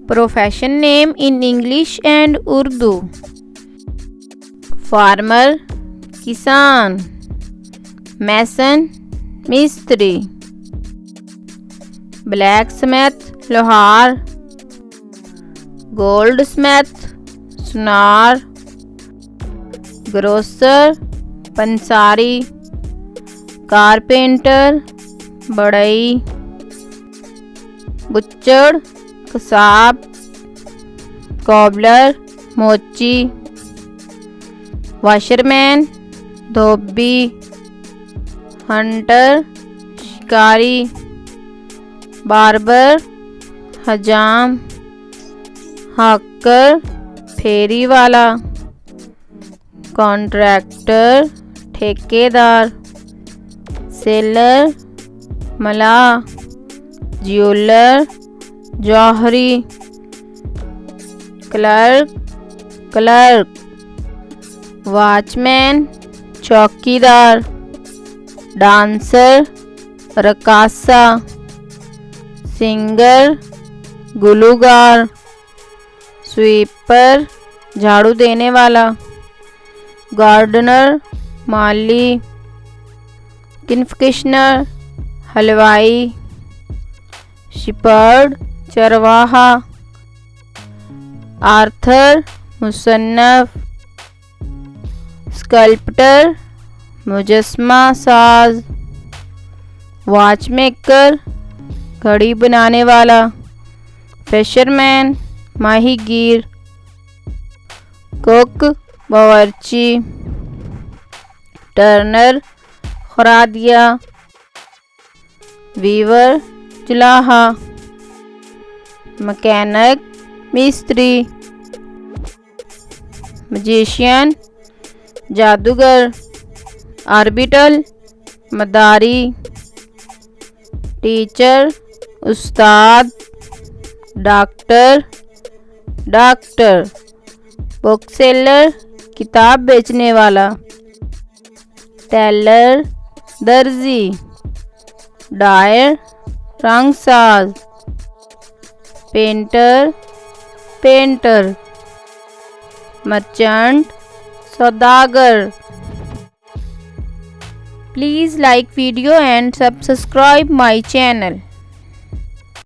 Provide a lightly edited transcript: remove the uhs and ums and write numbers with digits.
Profession name in English and Urdu. Farmer किसान, mason मिस्त्री, blacksmith लोहार, goldsmith सुनार, grocer पंसारी, कारपेंटर बढ़ई, बुच्चड़ कसाब, कॉबलर मोची, वॉशरमैन धोबी, हंटर शिकारी, बार्बर हजाम, हाकर फेरी वाला, कॉन्ट्रैक्टर ठेकेदार, सेलर मलाह, ज्वेलर जौहरी, क्लर्क वॉचमैन चौकीदार, डांसर रकासा, सिंगर गुलूगार, स्वीपर झाड़ू देने वाला, गार्डनर माली, किन्फिशनर हलवाई, शिपर्ड चरवाहा, आर्थर मुसन्नफ, स्कल्प्टर मुजस्मा साज, वॉचमेकर घड़ी बनाने वाला, फिशरमैन माहीगीर, कुक बावर्ची, टर्नर खरादिया, वीवर जुलाहा, मैकेनिक मिस्त्री, मैजिशियन जादूगर, आर्बिटल मदारी, टीचर उस्ताद, डॉक्टर बुक सेलर किताब बेचने वाला, टेलर दर्जी, Dyer रंगसाज, painter, merchant Saudagar. Please like video and subscribe my channel.